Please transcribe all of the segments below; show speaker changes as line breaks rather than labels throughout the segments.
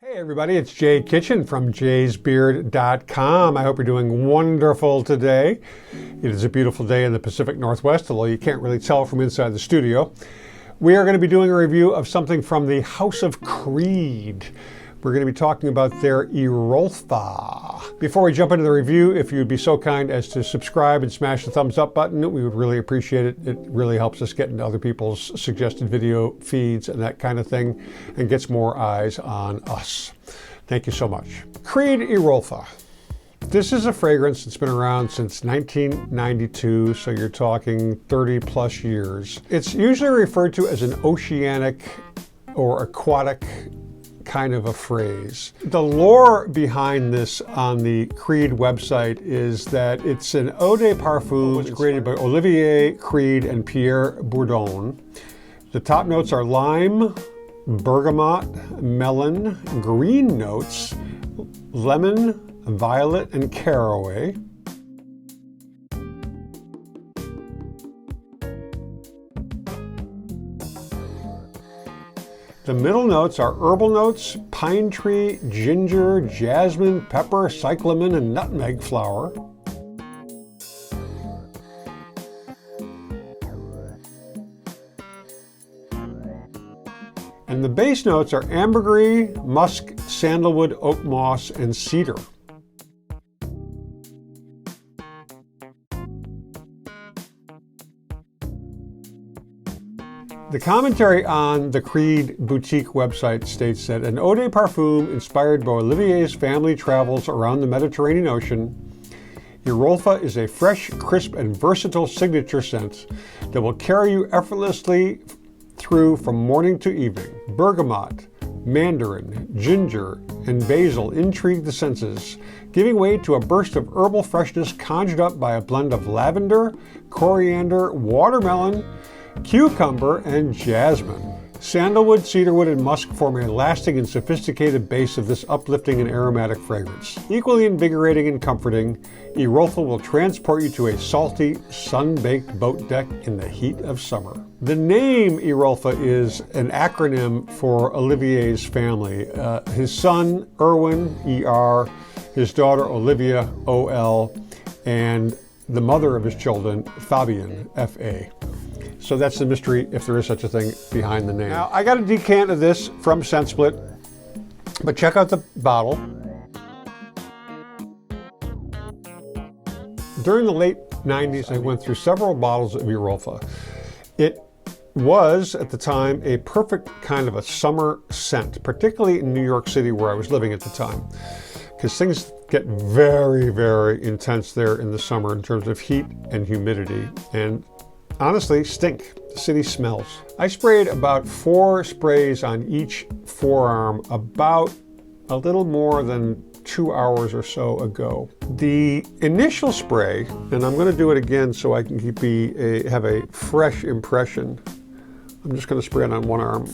Hey everybody, it's Jay Kitchen from jaysbeard.com. I hope you're doing wonderful today. It is a beautiful day in the Pacific Northwest, although you can't really tell from inside the studio. We are going to be doing a review of something from the House of Creed. We're going to be talking about their Erolfa. Before we jump into the review, if you'd be so kind as to subscribe and smash the thumbs up button, we would really appreciate it. It really helps us get into other people's suggested video feeds and that kind of thing, and gets more eyes on us. Thank you so much. Creed Erolfa. This is a fragrance that's been around since 1992, so you're talking 30 plus years. It's usually referred to as an oceanic or aquatic kind of a phrase. The lore behind this on the Creed website is that it's an Eau de Parfum created by Olivier, Creed, and Pierre Bourdon. The top notes are lime, bergamot, melon, green notes, lemon, violet, and caraway. The middle notes are herbal notes, pine tree, ginger, jasmine, pepper, cyclamen, and nutmeg flower. And the base notes are ambergris, musk, sandalwood, oakmoss, and cedar. The commentary on the Creed boutique website states that an Eau de Parfum inspired by Olivier's family travels around the Mediterranean Ocean, Erolfa is a fresh, crisp, and versatile signature scent that will carry you effortlessly through from morning to evening. Bergamot, mandarin, ginger, and basil intrigue the senses, giving way to a burst of herbal freshness conjured up by a blend of lavender, coriander, watermelon, cucumber, and jasmine. Sandalwood, cedarwood, and musk form a lasting and sophisticated base of this uplifting and aromatic fragrance. Equally invigorating and comforting, Erolfa will transport you to a salty, sun-baked boat deck in the heat of summer. The name Erolfa is an acronym for Olivier's family. His son, Erwin, E-R, his daughter, Olivia, O-L, and the mother of his children, Fabian, F-A. So that's the mystery, if there is such a thing, behind the name. Now, I got a decant of this from ScentSplit, but check out the bottle. During the late 90s, I went through several bottles of Erolfa. It was, at the time, a perfect kind of a summer scent, particularly in New York City, where I was living at the time, because things get very, very intense there in the summer in terms of heat and humidity, and honestly stink. The city smells. I sprayed about 4 sprays on each forearm about a little more than 2 hours or so ago. The initial spray, and I'm going to do it again so I can have a fresh impression. I'm just going to spray it on one arm.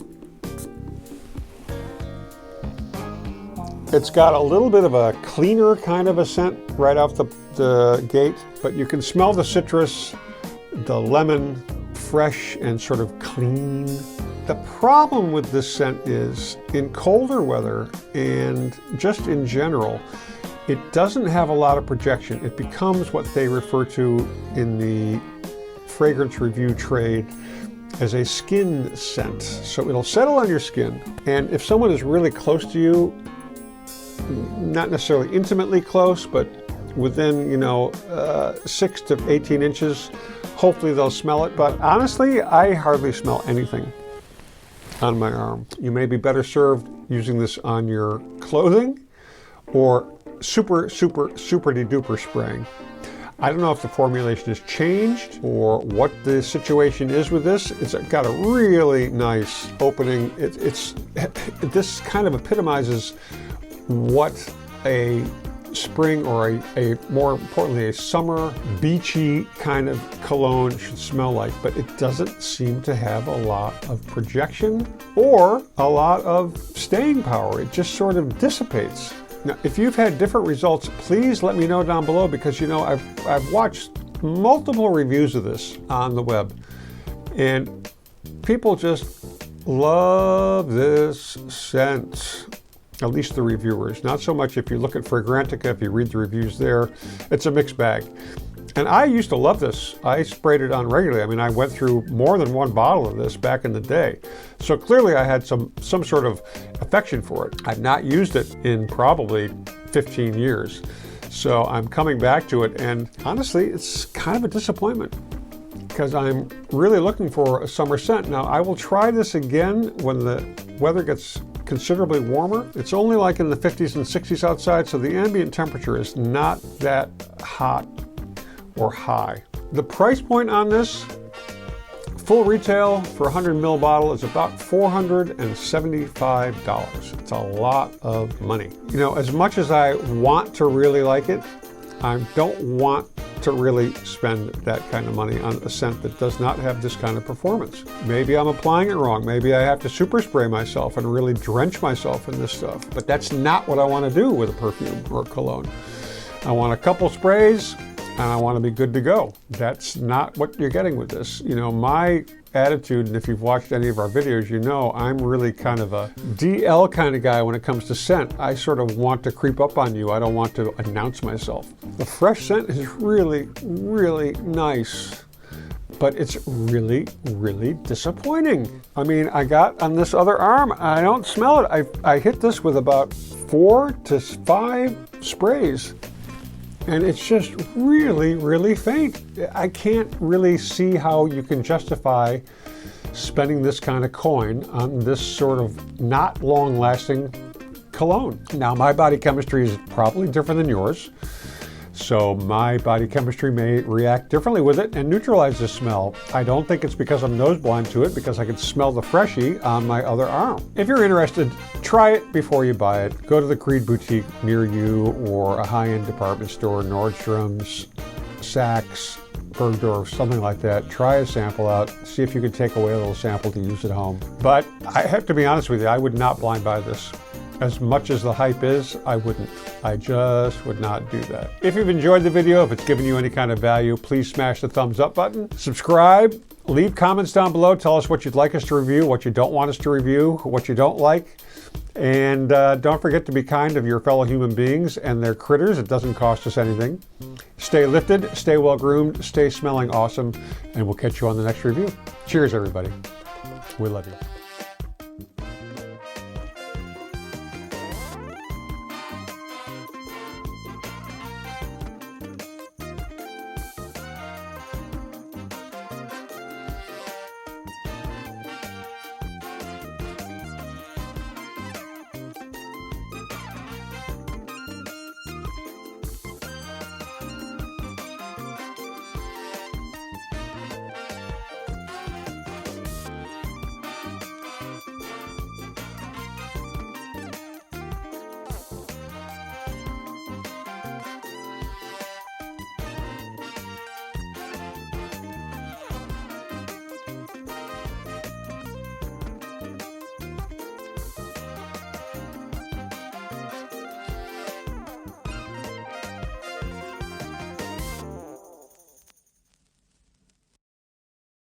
It's got a little bit of a cleaner kind of a scent right off the gate, but you can smell the citrus, the lemon, fresh and sort of clean. The problem with this scent is, in colder weather and just in general, it doesn't have a lot of projection. It becomes what they refer to in the fragrance review trade as a skin scent. So it'll settle on your skin, and if someone is really close to you, not necessarily intimately close, but within 6 to 18 inches, hopefully they'll smell it. But honestly, I hardly smell anything on my arm. You may be better served using this on your clothing or super duper spraying. I don't know if the formulation has changed or what the situation is with this. It's got a really nice opening. This kind of epitomizes what a spring, or a more importantly, a summer beachy kind of cologne should smell like, but it doesn't seem to have a lot of projection or a lot of staying power. It just sort of dissipates. Now, if you've had different results, please let me know down below, because I've watched multiple reviews of this on the web, and people just love this scent. at least the reviewers. Not so much if you look at Fragrantica, if you read the reviews there, it's a mixed bag. And I used to love this. I sprayed it on regularly. I mean, I went through more than one bottle of this back in the day. So clearly I had some sort of affection for it. I've not used it in probably 15 years. So I'm coming back to it, and honestly, it's kind of a disappointment because I'm really looking for a summer scent. Now, I will try this again when the weather gets considerably warmer. It's only like in the 50s and 60s outside, so the ambient temperature is not that hot or high. The price point on this, full retail for a 100 ml bottle, is about $475. It's a lot of money. You know, as much as I want to really like it, I don't want to really spend that kind of money on a scent that does not have this kind of performance. Maybe I'm applying it wrong. Maybe I have to super spray myself and really drench myself in this stuff. But that's not what I want to do with a perfume or a cologne. I want a couple sprays and I want to be good to go. That's not what you're getting with this. You know, my attitude, and if you've watched any of our videos, you know I'm really kind of a DL kind of guy when it comes to scent. I sort of want to creep up on you. I don't want to announce myself. The fresh scent is really, really nice, but it's really, really disappointing. I mean, I got on this other arm, I don't smell it. I hit this with about 4 to 5 sprays. And it's just really, really faint. I can't really see how you can justify spending this kind of coin on this sort of not long-lasting cologne. Now, my body chemistry is probably different than yours, so my body chemistry may react differently with it and neutralize the smell. I don't think it's because I'm nose blind to it, because I can smell the freshie on my other arm. If you're interested, try it before you buy it. Go to the Creed boutique near you, or a high-end department store, Nordstrom's, Saks, Bergdorf, something like that. Try a sample out. See if you can take away a little sample to use at home. But I have to be honest with you, I would not blind buy this. As much as the hype is, I wouldn't. I just would not do that. If you've enjoyed the video, if it's given you any kind of value, please smash the thumbs up button. Subscribe, leave comments down below. Tell us what you'd like us to review, what you don't want us to review, what you don't like. And don't forget to be kind of your fellow human beings and their critters. It doesn't cost us anything. Stay lifted, stay well groomed, stay smelling awesome, and we'll catch you on the next review. Cheers, everybody. We love you.